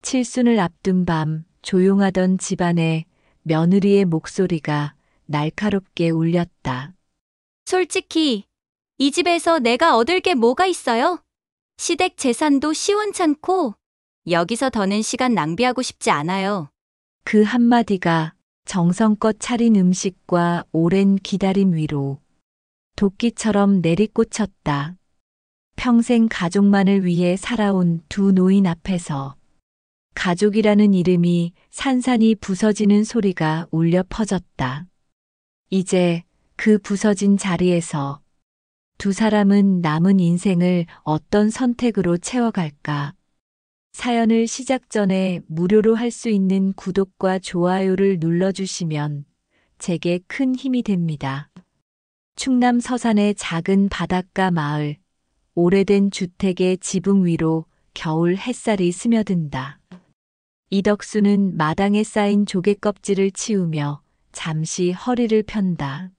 칠순을 앞둔 밤 조용하던 집안에 며느리의 목소리가 날카롭게 울렸다. 솔직히 이 집에서 내가 얻을 게 뭐가 있어요? 시댁 재산도 시원찮고 여기서 더는 시간 낭비하고 싶지 않아요. 그 한마디가 정성껏 차린 음식과 오랜 기다림 위로 도끼처럼 내리꽂혔다. 평생 가족만을 위해 살아온 두 노인 앞에서 가족이라는 이름이 산산이 부서지는 소리가 울려 퍼졌다. 이제 그 부서진 자리에서 두 사람은 남은 인생을 어떤 선택으로 채워갈까? 사연을 시작 전에 무료로 할 수 있는 구독과 좋아요를 눌러주시면 제게 큰 힘이 됩니다. 충남 서산의 작은 바닷가 마을, 오래된 주택의 지붕 위로 겨울 햇살이 스며든다. 이덕수는 마당에 쌓인 조개 껍질을 치우며 잠시 허리를 편다.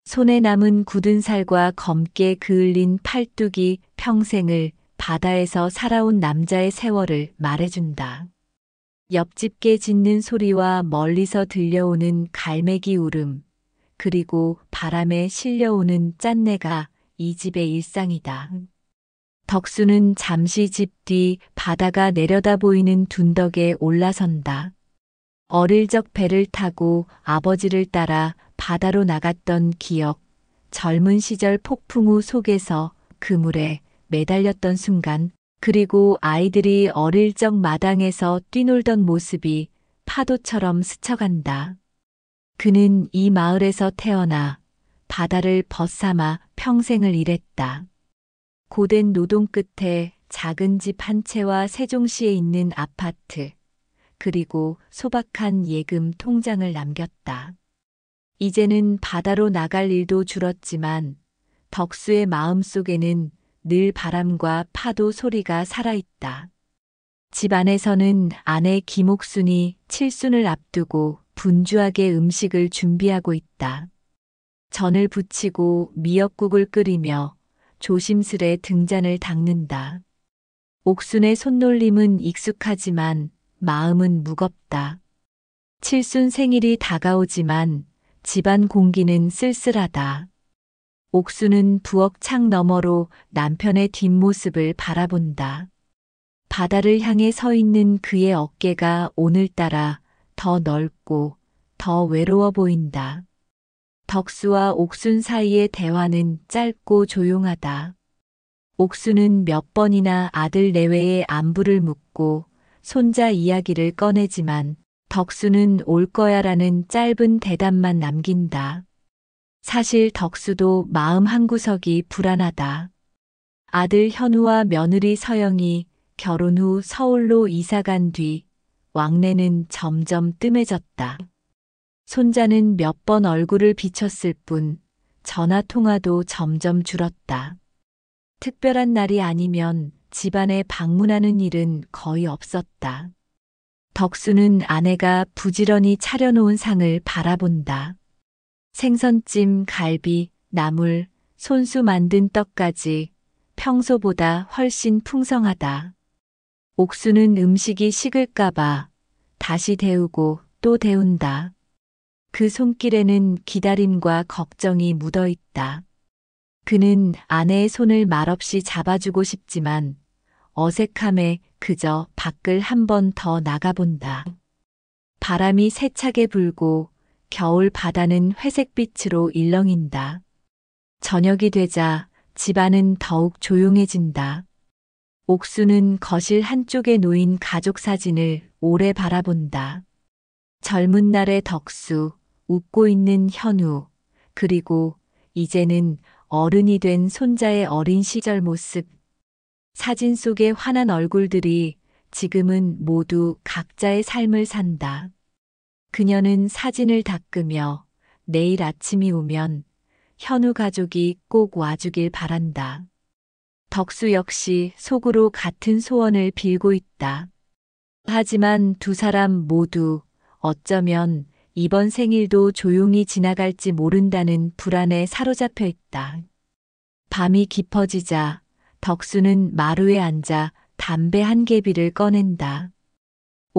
손에 남은 굳은 살과 검게 그을린 팔뚝이 평생을 바다에서 살아온 남자의 세월을 말해준다. 옆집 개 짖는 소리와 멀리서 들려오는 갈매기 울음, 그리고 바람에 실려오는 짠내가 이 집의 일상이다. 덕수는 잠시 집 뒤 바다가 내려다 보이는 둔덕에 올라선다. 어릴 적 배를 타고 아버지를 따라 바다로 나갔던 기억, 젊은 시절 폭풍우 속에서 그물에 매달렸던 순간, 그리고 아이들이 어릴 적 마당에서 뛰놀던 모습이 파도처럼 스쳐간다. 그는 이 마을에서 태어나 바다를 벗삼아 평생을 일했다. 고된 노동 끝에 작은 집 한 채와 세종시에 있는 아파트, 그리고 소박한 예금 통장을 남겼다. 이제는 바다로 나갈 일도 줄었지만 덕수의 마음 속에는 늘 바람과 파도 소리가 살아있다. 집 안에서는 아내 김옥순이 칠순을 앞두고 분주하게 음식을 준비하고 있다. 전을 부치고 미역국을 끓이며 조심스레 등잔을 닦는다. 옥순의 손놀림은 익숙하지만 마음은 무겁다. 칠순 생일이 다가오지만 집안 공기는 쓸쓸하다. 옥순은 부엌 창 너머로 남편의 뒷모습을 바라본다. 바다를 향해 서 있는 그의 어깨가 오늘따라 더 넓고 더 외로워 보인다. 덕수와 옥순 사이의 대화는 짧고 조용하다. 옥순은 몇 번이나 아들 내외의 안부를 묻고 손자 이야기를 꺼내지만 덕수는 올 거야라는 짧은 대답만 남긴다. 사실 덕수도 마음 한구석이 불안하다. 아들 현우와 며느리 서영이 결혼 후 서울로 이사간 뒤 왕래는 점점 뜸해졌다. 손자는 몇 번 얼굴을 비쳤을 뿐 전화 통화도 점점 줄었다. 특별한 날이 아니면 집안에 방문하는 일은 거의 없었다. 덕수는 아내가 부지런히 차려놓은 상을 바라본다. 생선찜, 갈비, 나물, 손수 만든 떡까지 평소보다 훨씬 풍성하다. 옥수는 음식이 식을까봐 다시 데우고 또 데운다. 그 손길에는 기다림과 걱정이 묻어 있다. 그는 아내의 손을 말없이 잡아주고 싶지만 어색함에 그저 밖을 한 번 더 나가본다. 바람이 세차게 불고 겨울 바다는 회색빛으로 일렁인다. 저녁이 되자 집안은 더욱 조용해진다. 옥수는 거실 한쪽에 놓인 가족 사진을 오래 바라본다. 젊은 날의 덕수, 웃고 있는 현우, 그리고 이제는 어른이 된 손자의 어린 시절 모습. 사진 속의 환한 얼굴들이 지금은 모두 각자의 삶을 산다. 그녀는 사진을 닦으며 내일 아침이 오면 현우 가족이 꼭 와주길 바란다. 덕수 역시 속으로 같은 소원을 빌고 있다. 하지만 두 사람 모두 어쩌면 이번 생일도 조용히 지나갈지 모른다는 불안에 사로잡혀 있다. 밤이 깊어지자 덕수는 마루에 앉아 담배 한 개비를 꺼낸다.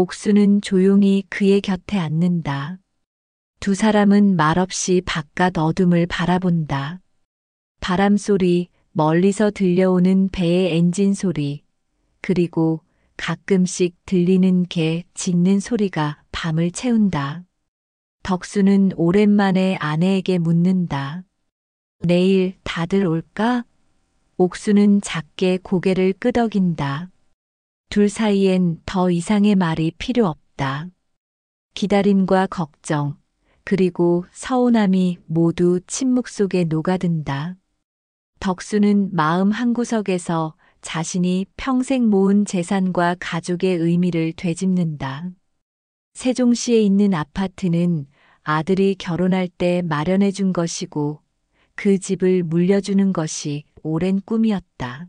옥수는 조용히 그의 곁에 앉는다. 두 사람은 말없이 바깥 어둠을 바라본다. 바람 소리, 멀리서 들려오는 배의 엔진 소리, 그리고 가끔씩 들리는 개 짖는 소리가 밤을 채운다. 덕수는 오랜만에 아내에게 묻는다. 내일 다들 올까? 옥수는 작게 고개를 끄덕인다. 둘 사이엔 더 이상의 말이 필요 없다. 기다림과 걱정, 그리고 서운함이 모두 침묵 속에 녹아든다. 덕수는 마음 한구석에서 자신이 평생 모은 재산과 가족의 의미를 되짚는다. 세종시에 있는 아파트는 아들이 결혼할 때 마련해 준 것이고 그 집을 물려주는 것이 오랜 꿈이었다.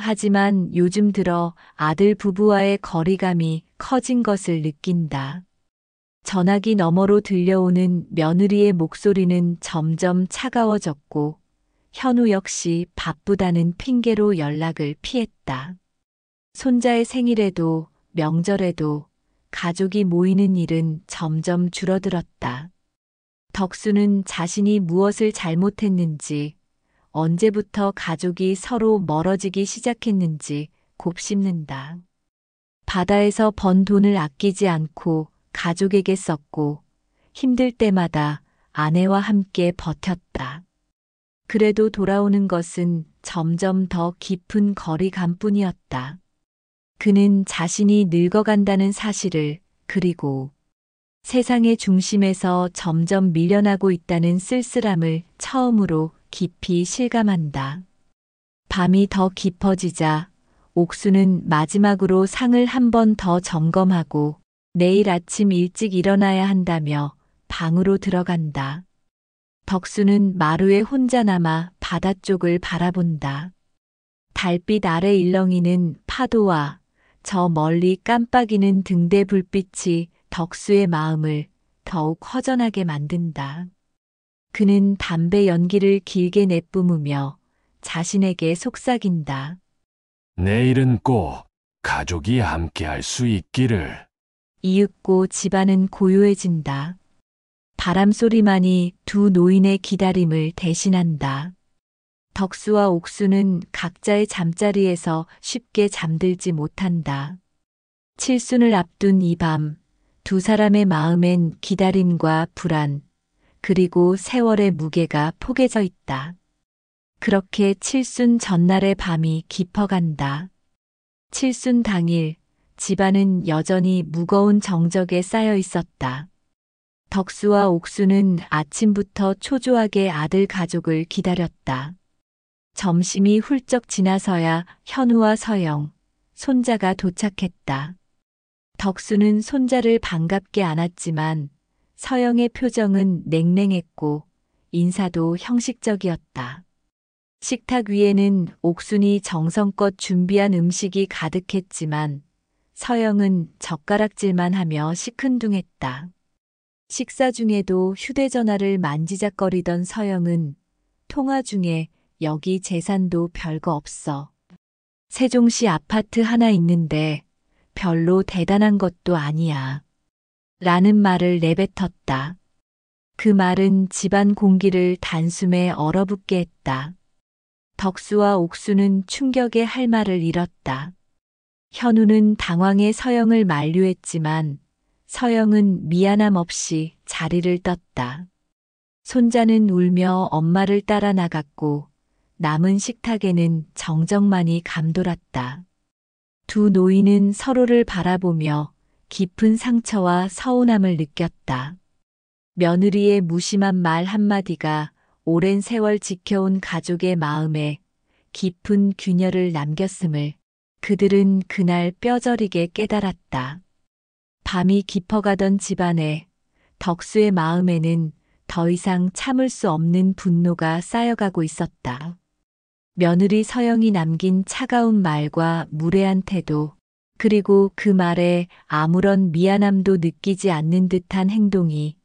하지만 요즘 들어 아들 부부와의 거리감이 커진 것을 느낀다. 전화기 너머로 들려오는 며느리의 목소리는 점점 차가워졌고 현우 역시 바쁘다는 핑계로 연락을 피했다. 손자의 생일에도 명절에도 가족이 모이는 일은 점점 줄어들었다. 덕수는 자신이 무엇을 잘못했는지, 언제부터 가족이 서로 멀어지기 시작했는지 곱씹는다. 바다에서 번 돈을 아끼지 않고 가족에게 썼고 힘들 때마다 아내와 함께 버텼다. 그래도 돌아오는 것은 점점 더 깊은 거리감뿐이었다. 그는 자신이 늙어간다는 사실을, 그리고 세상의 중심에서 점점 밀려나고 있다는 쓸쓸함을 처음으로 깊이 실감한다. 밤이 더 깊어지자 옥수는 마지막으로 상을 한 번 더 점검하고 내일 아침 일찍 일어나야 한다며 방으로 들어간다. 덕수는 마루에 혼자 남아 바다 쪽을 바라본다. 달빛 아래 일렁이는 파도와 저 멀리 깜빡이는 등대 불빛이 덕수의 마음을 더욱 허전하게 만든다. 그는 담배 연기를 길게 내뿜으며 자신에게 속삭인다. 내일은 꼭 가족이 함께할 수 있기를. 이윽고 집안은 고요해진다. 바람 소리만이 두 노인의 기다림을 대신한다. 덕수와 옥수는 각자의 잠자리에서 쉽게 잠들지 못한다. 칠순을 앞둔 이 밤, 두 사람의 마음엔 기다림과 불안, 그리고 세월의 무게가 포개져 있다. 그렇게 칠순 전날의 밤이 깊어간다. 칠순 당일, 집안은 여전히 무거운 정적에 쌓여 있었다. 덕수와 옥수는 아침부터 초조하게 아들 가족을 기다렸다. 점심이 훌쩍 지나서야 현우와 서영, 손자가 도착했다. 덕수는 손자를 반갑게 안았지만 서영의 표정은 냉랭했고 인사도 형식적이었다. 식탁 위에는 옥순이 정성껏 준비한 음식이 가득했지만 서영은 젓가락질만 하며 시큰둥했다. 식사 중에도 휴대전화를 만지작거리던 서영은 통화 중에 여기 재산도 별거 없어. 세종시 아파트 하나 있는데 별로 대단한 것도 아니야. 라는 말을 내뱉었다. 그 말은 집안 공기를 단숨에 얼어붙게 했다. 덕수와 옥수는 충격에 할 말을 잃었다. 현우는 당황해 서영을 만류했지만 서영은 미안함 없이 자리를 떴다. 손자는 울며 엄마를 따라 나갔고 남은 식탁에는 정적만이 감돌았다. 두 노인은 서로를 바라보며 깊은 상처와 서운함을 느꼈다. 며느리의 무심한 말 한마디가 오랜 세월 지켜온 가족의 마음에 깊은 균열을 남겼음을 그들은 그날 뼈저리게 깨달았다. 밤이 깊어가던 집안에 덕수의 마음에는 더 이상 참을 수 없는 분노가 쌓여가고 있었다. 며느리 서영이 남긴 차가운 말과 무례한 태도, 그리고 그 말에 아무런 미안함도 느끼지 않는 듯한 행동이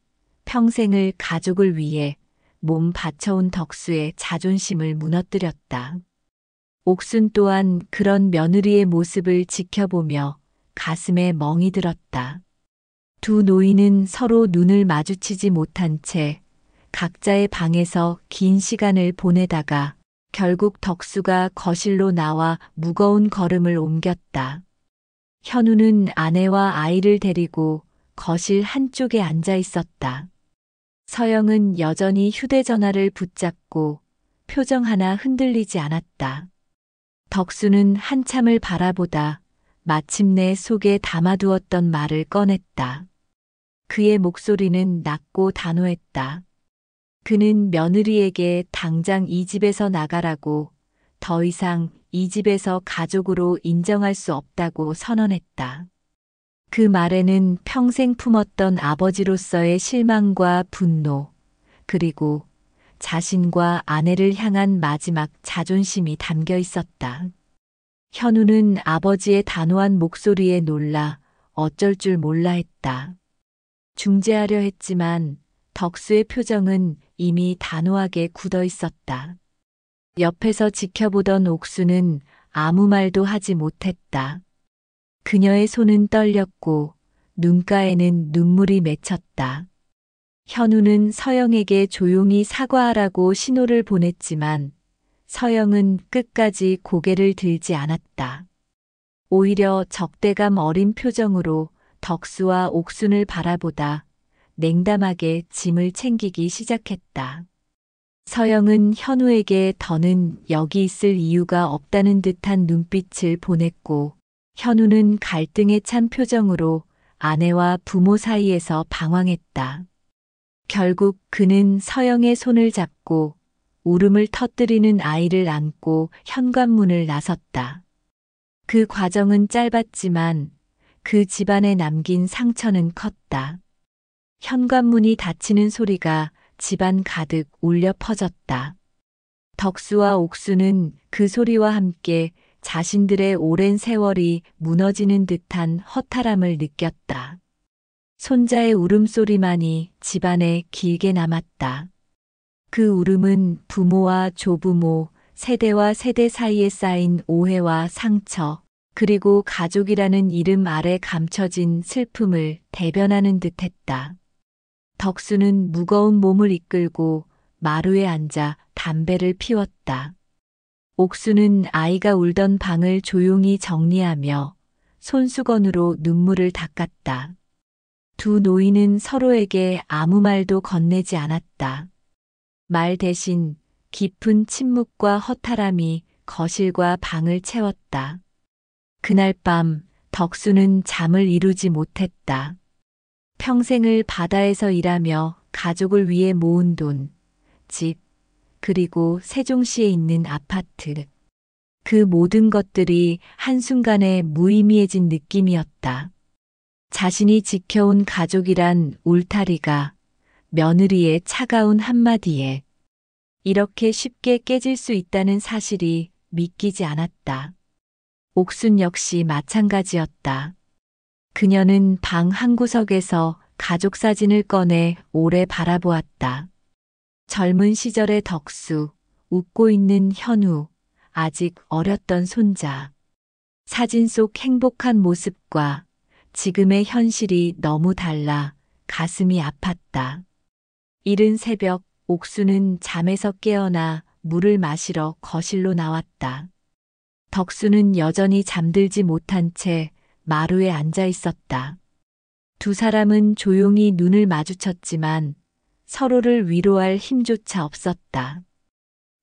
평생을 가족을 위해 몸 바쳐온 덕수의 자존심을 무너뜨렸다. 옥순 또한 그런 며느리의 모습을 지켜보며 가슴에 멍이 들었다. 두 노인은 서로 눈을 마주치지 못한 채 각자의 방에서 긴 시간을 보내다가 결국 덕수가 거실로 나와 무거운 걸음을 옮겼다. 현우는 아내와 아이를 데리고 거실 한쪽에 앉아 있었다. 서영은 여전히 휴대전화를 붙잡고 표정 하나 흔들리지 않았다. 덕수는 한참을 바라보다 마침내 속에 담아두었던 말을 꺼냈다. 그의 목소리는 낮고 단호했다. 그는 며느리에게 당장 이 집에서 나가라고, 더 이상 이 집에서 가족으로 인정할 수 없다고 선언했다. 그 말에는 평생 품었던 아버지로서의 실망과 분노, 그리고 자신과 아내를 향한 마지막 자존심이 담겨 있었다. 현우는 아버지의 단호한 목소리에 놀라 어쩔 줄 몰라 했다. 중재하려 했지만 덕수의 표정은 이미 단호하게 굳어 있었다. 옆에서 지켜보던 옥수는 아무 말도 하지 못했다. 그녀의 손은 떨렸고 눈가에는 눈물이 맺혔다. 현우는 서영에게 조용히 사과하라고 신호를 보냈지만 서영은 끝까지 고개를 들지 않았다. 오히려 적대감 어린 표정으로 덕수와 옥순을 바라보다 냉담하게 짐을 챙기기 시작했다. 서영은 현우에게 더는 여기 있을 이유가 없다는 듯한 눈빛을 보냈고 현우는 갈등에 찬 표정으로 아내와 부모 사이에서 방황했다. 결국 그는 서영의 손을 잡고 울음을 터뜨리는 아이를 안고 현관문을 나섰다. 그 과정은 짧았지만 그 집안에 남긴 상처는 컸다. 현관문이 닫히는 소리가 집안 가득 울려 퍼졌다. 덕수와 옥수는 그 소리와 함께 자신들의 오랜 세월이 무너지는 듯한 허탈함을 느꼈다. 손자의 울음소리만이 집안에 길게 남았다. 그 울음은 부모와 조부모, 세대와 세대 사이에 쌓인 오해와 상처, 그리고 가족이라는 이름 아래 감춰진 슬픔을 대변하는 듯했다. 덕수는 무거운 몸을 이끌고 마루에 앉아 담배를 피웠다. 옥수는 아이가 울던 방을 조용히 정리하며 손수건으로 눈물을 닦았다. 두 노인은 서로에게 아무 말도 건네지 않았다. 말 대신 깊은 침묵과 허탈함이 거실과 방을 채웠다. 그날 밤 덕수는 잠을 이루지 못했다. 평생을 바다에서 일하며 가족을 위해 모은 돈, 집, 그리고 세종시에 있는 아파트. 그 모든 것들이 한순간에 무의미해진 느낌이었다. 자신이 지켜온 가족이란 울타리가 며느리의 차가운 한마디에 이렇게 쉽게 깨질 수 있다는 사실이 믿기지 않았다. 옥순 역시 마찬가지였다. 그녀는 방 한구석에서 가족 사진을 꺼내 오래 바라보았다. 젊은 시절의 덕수, 웃고 있는 현우, 아직 어렸던 손자. 사진 속 행복한 모습과 지금의 현실이 너무 달라 가슴이 아팠다. 이른 새벽 옥수는 잠에서 깨어나 물을 마시러 거실로 나왔다. 덕수는 여전히 잠들지 못한 채 마루에 앉아 있었다. 두 사람은 조용히 눈을 마주쳤지만 서로를 위로할 힘조차 없었다.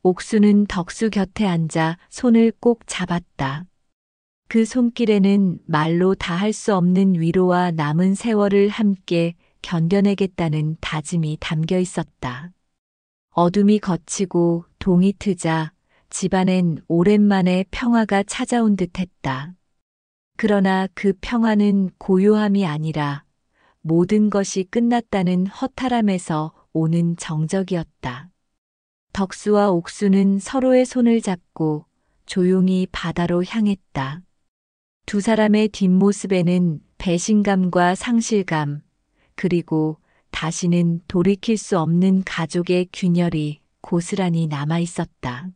옥수는 덕수 곁에 앉아 손을 꼭 잡았다. 그 손길에는 말로 다 할 수 없는 위로와 남은 세월을 함께 견뎌내겠다는 다짐이 담겨 있었다. 어둠이 걷히고 동이 트자 집안엔 오랜만에 평화가 찾아온 듯했다. 그러나 그 평화는 고요함이 아니라 모든 것이 끝났다는 허탈함에서 오는 정적이었다. 덕수와 옥수는 서로의 손을 잡고 조용히 바다로 향했다. 두 사람의 뒷모습에는 배신감과 상실감, 그리고 다시는 돌이킬 수 없는 가족의 균열이 고스란히 남아 있었다.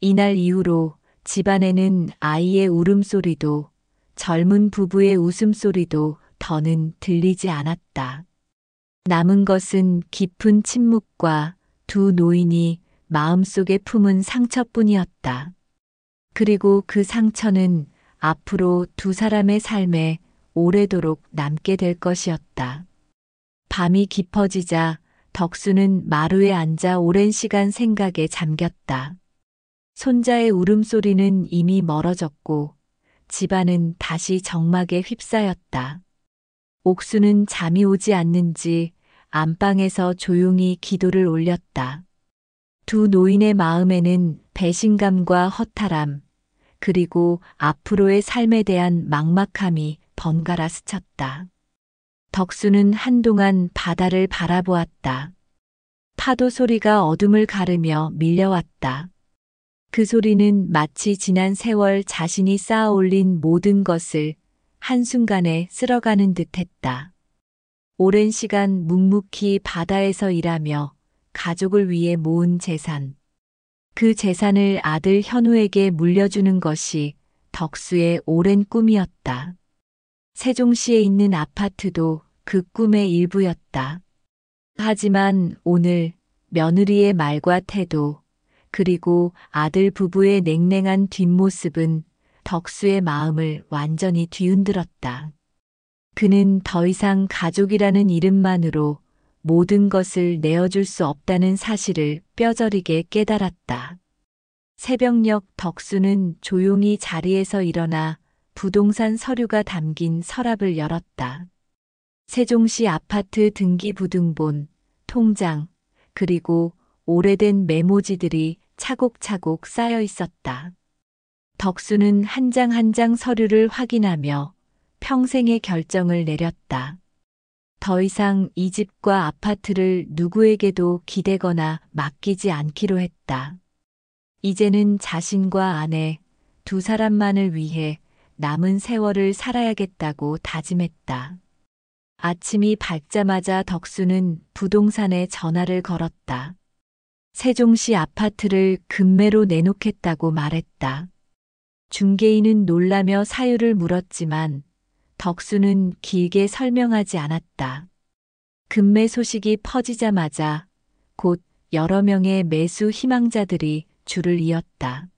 이날 이후로 집안에는 아이의 울음소리도 젊은 부부의 웃음소리도 더는 들리지 않았다. 남은 것은 깊은 침묵과 두 노인이 마음속에 품은 상처뿐이었다. 그리고 그 상처는 앞으로 두 사람의 삶에 오래도록 남게 될 것이었다. 밤이 깊어지자 덕수는 마루에 앉아 오랜 시간 생각에 잠겼다. 손자의 울음소리는 이미 멀어졌고 집안은 다시 정막에 휩싸였다. 옥수는 잠이 오지 않는지 안방에서 조용히 기도를 올렸다. 두 노인의 마음에는 배신감과 허탈함, 그리고 앞으로의 삶에 대한 막막함이 번갈아 스쳤다. 덕수는 한동안 바다를 바라보았다. 파도 소리가 어둠을 가르며 밀려왔다. 그 소리는 마치 지난 세월 자신이 쌓아 올린 모든 것을 한순간에 쓸어가는 듯 했다. 오랜 시간 묵묵히 바다에서 일하며 가족을 위해 모은 재산. 그 재산을 아들 현우에게 물려주는 것이 덕수의 오랜 꿈이었다. 세종시에 있는 아파트도 그 꿈의 일부였다. 하지만 오늘 며느리의 말과 태도, 그리고 아들 부부의 냉랭한 뒷모습은 덕수의 마음을 완전히 뒤흔들었다. 그는 더 이상 가족이라는 이름만으로 모든 것을 내어줄 수 없다는 사실을 뼈저리게 깨달았다. 새벽녘 덕수는 조용히 자리에서 일어나 부동산 서류가 담긴 서랍을 열었다. 세종시 아파트 등기부등본, 통장, 그리고 오래된 메모지들이 차곡차곡 쌓여 있었다. 덕수는 한 장 한 장 서류를 확인하며 평생의 결정을 내렸다. 더 이상 이 집과 아파트를 누구에게도 기대거나 맡기지 않기로 했다. 이제는 자신과 아내, 두 사람만을 위해 남은 세월을 살아야겠다고 다짐했다. 아침이 밝자마자 덕수는 부동산에 전화를 걸었다. 세종시 아파트를 급매로 내놓겠다고 말했다. 중개인은 놀라며 사유를 물었지만 덕수는 길게 설명하지 않았다. 급매 소식이 퍼지자마자 곧 여러 명의 매수 희망자들이 줄을 이었다.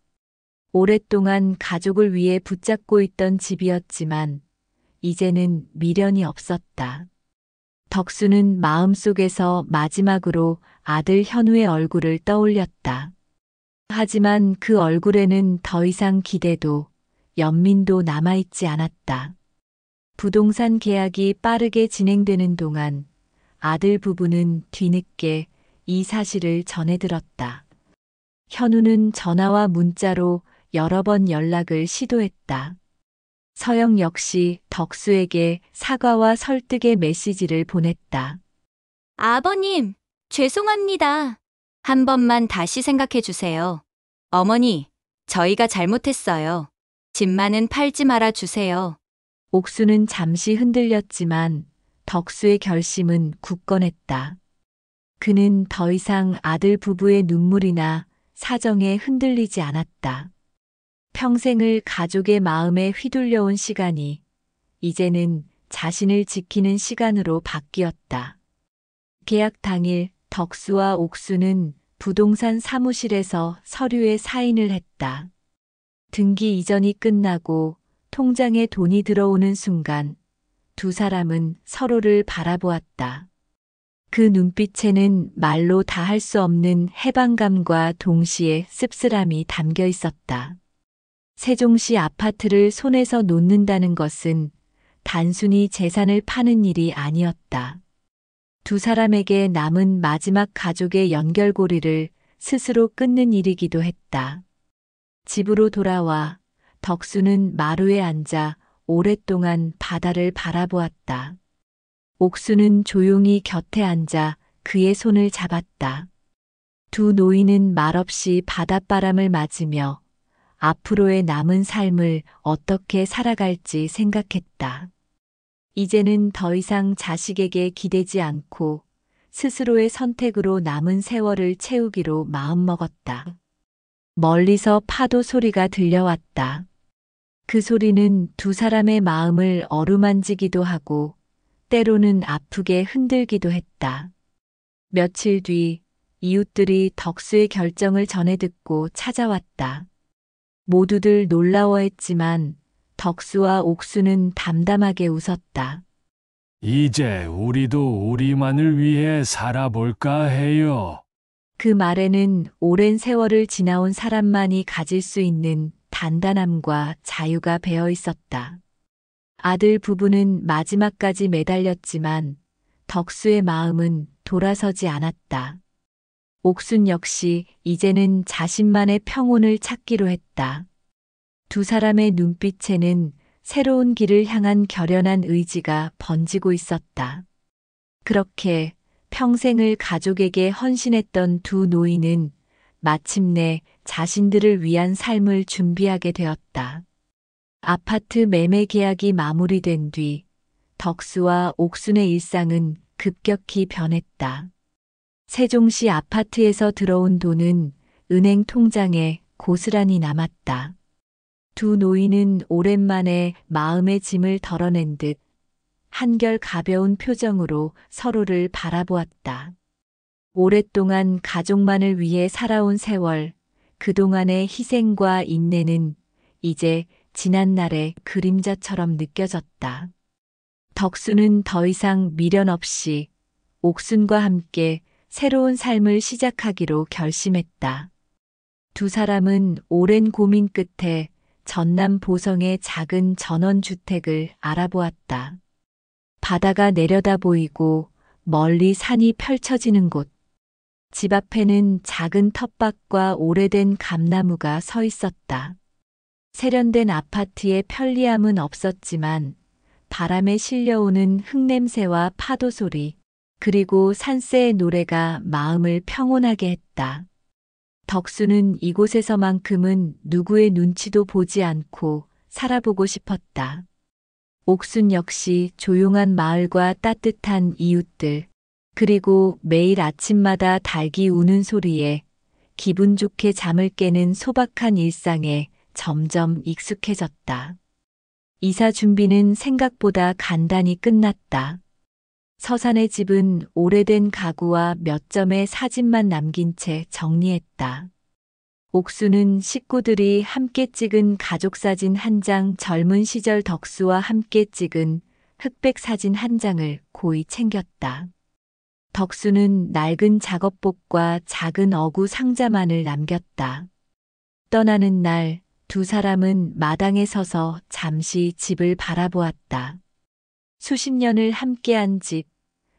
오랫동안 가족을 위해 붙잡고 있던 집이었지만 이제는 미련이 없었다. 덕수는 마음속에서 마지막으로 아들 현우의 얼굴을 떠올렸다. 하지만 그 얼굴에는 더 이상 기대도 연민도 남아있지 않았다. 부동산 계약이 빠르게 진행되는 동안 아들 부부는 뒤늦게 이 사실을 전해들었다. 현우는 전화와 문자로 여러 번 연락을 시도했다. 서영 역시 덕수에게 사과와 설득의 메시지를 보냈다. 아버님, 죄송합니다. 한 번만 다시 생각해 주세요. 어머니, 저희가 잘못했어요. 집만은 팔지 말아 주세요. 옥수는 잠시 흔들렸지만 덕수의 결심은 굳건했다. 그는 더 이상 아들 부부의 눈물이나 사정에 흔들리지 않았다. 평생을 가족의 마음에 휘둘려온 시간이 이제는 자신을 지키는 시간으로 바뀌었다. 계약 당일 덕수와 옥수는 부동산 사무실에서 서류에 사인을 했다. 등기 이전이 끝나고 통장에 돈이 들어오는 순간 두 사람은 서로를 바라보았다. 그 눈빛에는 말로 다 할 수 없는 해방감과 동시에 씁쓸함이 담겨 있었다. 세종시 아파트를 손에서 놓는다는 것은 단순히 재산을 파는 일이 아니었다. 두 사람에게 남은 마지막 가족의 연결고리를 스스로 끊는 일이기도 했다. 집으로 돌아와 덕수는 마루에 앉아 오랫동안 바다를 바라보았다. 옥수는 조용히 곁에 앉아 그의 손을 잡았다. 두 노인은 말없이 바닷바람을 맞으며 앞으로의 남은 삶을 어떻게 살아갈지 생각했다. 이제는 더 이상 자식에게 기대지 않고 스스로의 선택으로 남은 세월을 채우기로 마음먹었다. 멀리서 파도 소리가 들려왔다. 그 소리는 두 사람의 마음을 어루만지기도 하고 때로는 아프게 흔들기도 했다. 며칠 뒤 이웃들이 덕수의 결정을 전해 듣고 찾아왔다. 모두들 놀라워했지만 덕수와 옥수는 담담하게 웃었다. 이제 우리도 우리만을 위해 살아볼까 해요. 그 말에는 오랜 세월을 지나온 사람만이 가질 수 있는 단단함과 자유가 배어 있었다. 아들 부부는 마지막까지 매달렸지만 덕수의 마음은 돌아서지 않았다. 옥순 역시 이제는 자신만의 평온을 찾기로 했다. 두 사람의 눈빛에는 새로운 길을 향한 결연한 의지가 번지고 있었다. 그렇게 평생을 가족에게 헌신했던 두 노인은 마침내 자신들을 위한 삶을 준비하게 되었다. 아파트 매매 계약이 마무리된 뒤 덕수와 옥순의 일상은 급격히 변했다. 세종시 아파트에서 들어온 돈은 은행 통장에 고스란히 남았다. 두 노인은 오랜만에 마음의 짐을 덜어낸 듯 한결 가벼운 표정으로 서로를 바라보았다. 오랫동안 가족만을 위해 살아온 세월, 그동안의 희생과 인내는 이제 지난 날의 그림자처럼 느껴졌다. 덕수는 더 이상 미련 없이 옥순과 함께 새로운 삶을 시작하기로 결심했다. 두 사람은 오랜 고민 끝에 전남 보성의 작은 전원주택을 알아보았다. 바다가 내려다 보이고 멀리 산이 펼쳐지는 곳. 집 앞에는 작은 텃밭과 오래된 감나무가 서 있었다. 세련된 아파트의 편리함은 없었지만 바람에 실려오는 흙냄새와 파도 소리, 그리고 산새의 노래가 마음을 평온하게 했다. 덕수는 이곳에서만큼은 누구의 눈치도 보지 않고 살아보고 싶었다. 옥순 역시 조용한 마을과 따뜻한 이웃들, 그리고 매일 아침마다 닭이 우는 소리에 기분 좋게 잠을 깨는 소박한 일상에 점점 익숙해졌다. 이사 준비는 생각보다 간단히 끝났다. 서산의 집은 오래된 가구와 몇 점의 사진만 남긴 채 정리했다. 옥수는 식구들이 함께 찍은 가족사진 한 장, 젊은 시절 덕수와 함께 찍은 흑백 사진 한 장을 고이 챙겼다. 덕수는 낡은 작업복과 작은 어구 상자만을 남겼다. 떠나는 날 두 사람은 마당에 서서 잠시 집을 바라보았다. 수십 년을 함께한 집,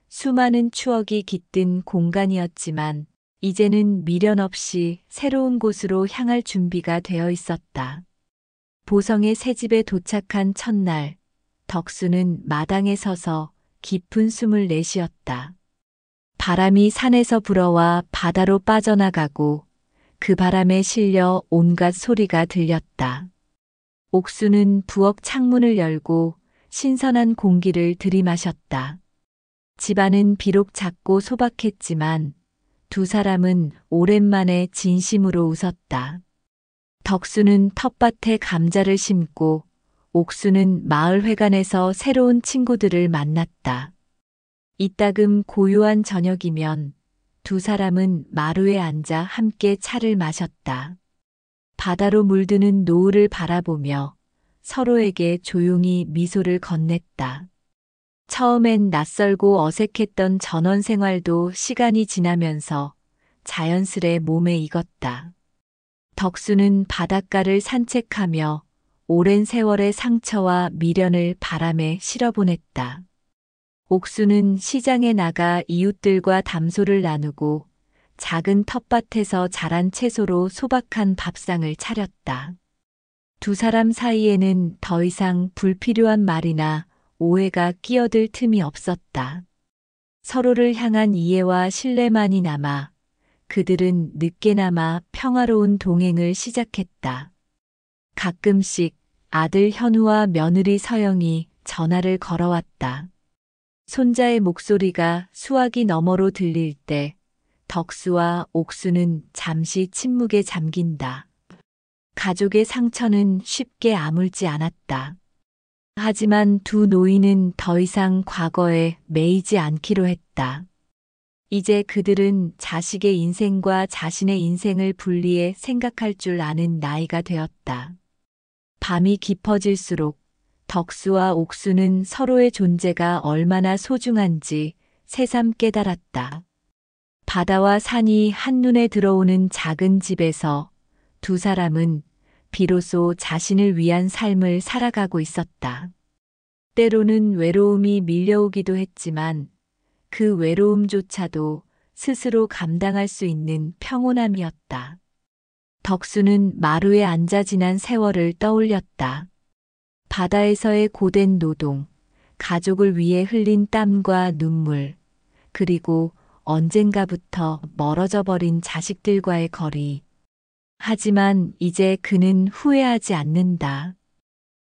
수많은 추억이 깃든 공간이었지만 이제는 미련 없이 새로운 곳으로 향할 준비가 되어 있었다. 보성의 새 집에 도착한 첫날, 덕수는 마당에 서서 깊은 숨을 내쉬었다. 바람이 산에서 불어와 바다로 빠져나가고 그 바람에 실려 온갖 소리가 들렸다. 옥수는 부엌 창문을 열고 신선한 공기를 들이마셨다. 집안은 비록 작고 소박했지만 두 사람은 오랜만에 진심으로 웃었다. 덕수는 텃밭에 감자를 심고 옥수는 마을회관에서 새로운 친구들을 만났다. 이따금 고요한 저녁이면 두 사람은 마루에 앉아 함께 차를 마셨다. 바다로 물드는 노을을 바라보며 서로에게 조용히 미소를 건넸다. 처음엔 낯설고 어색했던 전원 생활도 시간이 지나면서 자연스레 몸에 익었다. 덕수는 바닷가를 산책하며 오랜 세월의 상처와 미련을 바람에 실어보냈다. 옥수는 시장에 나가 이웃들과 담소를 나누고 작은 텃밭에서 자란 채소로 소박한 밥상을 차렸다. 두 사람 사이에는 더 이상 불필요한 말이나 오해가 끼어들 틈이 없었다. 서로를 향한 이해와 신뢰만이 남아 그들은 늦게나마 평화로운 동행을 시작했다. 가끔씩 아들 현우와 며느리 서영이 전화를 걸어왔다. 손자의 목소리가 수화기 너머로 들릴 때 덕수와 옥수는 잠시 침묵에 잠긴다. 가족의 상처는 쉽게 아물지 않았다. 하지만 두 노인은 더 이상 과거에 매이지 않기로 했다. 이제 그들은 자식의 인생과 자신의 인생을 분리해 생각할 줄 아는 나이가 되었다. 밤이 깊어질수록 덕수와 옥수는 서로의 존재가 얼마나 소중한지 새삼 깨달았다. 바다와 산이 한눈에 들어오는 작은 집에서 두 사람은 비로소 자신을 위한 삶을 살아가고 있었다. 때로는 외로움이 밀려오기도 했지만 그 외로움조차도 스스로 감당할 수 있는 평온함이었다. 덕수는 마루에 앉아 지난 세월을 떠올렸다. 바다에서의 고된 노동, 가족을 위해 흘린 땀과 눈물, 그리고 언젠가부터 멀어져 버린 자식들과의 거리. 하지만 이제 그는 후회하지 않는다.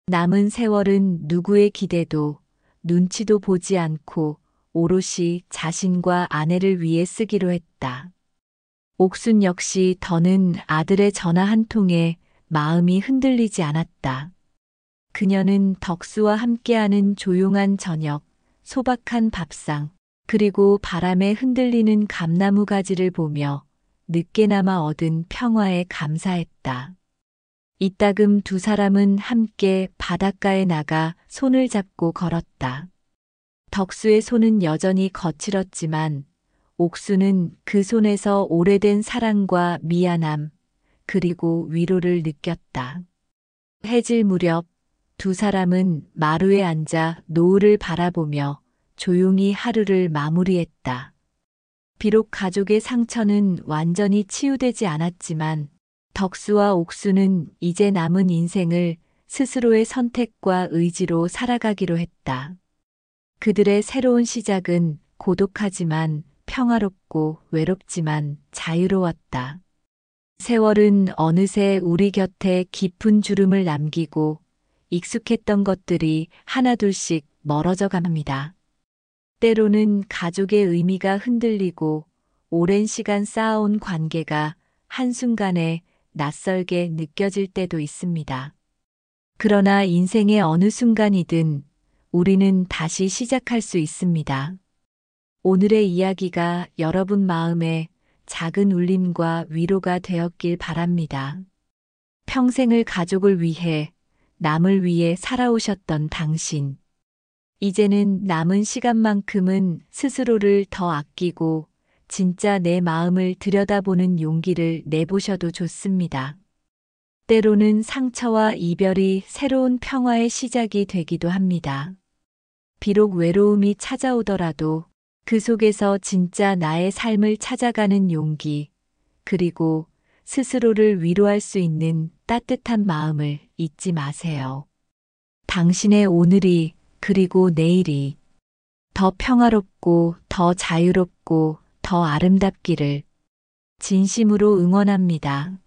남은 세월은 누구의 기대도, 눈치도 보지 않고 오롯이 자신과 아내를 위해 쓰기로 했다. 옥순 역시 더는 아들의 전화 한 통에 마음이 흔들리지 않았다. 그녀는 덕수와 함께하는 조용한 저녁, 소박한 밥상, 그리고 바람에 흔들리는 감나무 가지를 보며 늦게나마 얻은 평화에 감사했다. 이따금 두 사람은 함께 바닷가에 나가 손을 잡고 걸었다. 덕수의 손은 여전히 거칠었지만 옥수는 그 손에서 오래된 사랑과 미안함, 그리고 위로를 느꼈다. 해질 무렵 두 사람은 마루에 앉아 노을을 바라보며 조용히 하루를 마무리했다. 비록 가족의 상처는 완전히 치유되지 않았지만 덕수와 옥수는 이제 남은 인생을 스스로의 선택과 의지로 살아가기로 했다. 그들의 새로운 시작은 고독하지만 평화롭고 외롭지만 자유로웠다. 세월은 어느새 우리 곁에 깊은 주름을 남기고 익숙했던 것들이 하나둘씩 멀어져 갑니다. 때로는 가족의 의미가 흔들리고 오랜 시간 쌓아온 관계가 한순간에 낯설게 느껴질 때도 있습니다. 그러나 인생의 어느 순간이든 우리는 다시 시작할 수 있습니다. 오늘의 이야기가 여러분 마음에 작은 울림과 위로가 되었길 바랍니다. 평생을 가족을 위해, 남을 위해 살아오셨던 당신. 이제는 남은 시간만큼은 스스로를 더 아끼고 진짜 내 마음을 들여다보는 용기를 내보셔도 좋습니다. 때로는 상처와 이별이 새로운 평화의 시작이 되기도 합니다. 비록 외로움이 찾아오더라도 그 속에서 진짜 나의 삶을 찾아가는 용기, 그리고 스스로를 위로할 수 있는 따뜻한 마음을 잊지 마세요. 당신의 오늘이, 그리고 내일이 더 평화롭고 더 자유롭고 더 아름답기를 진심으로 응원합니다.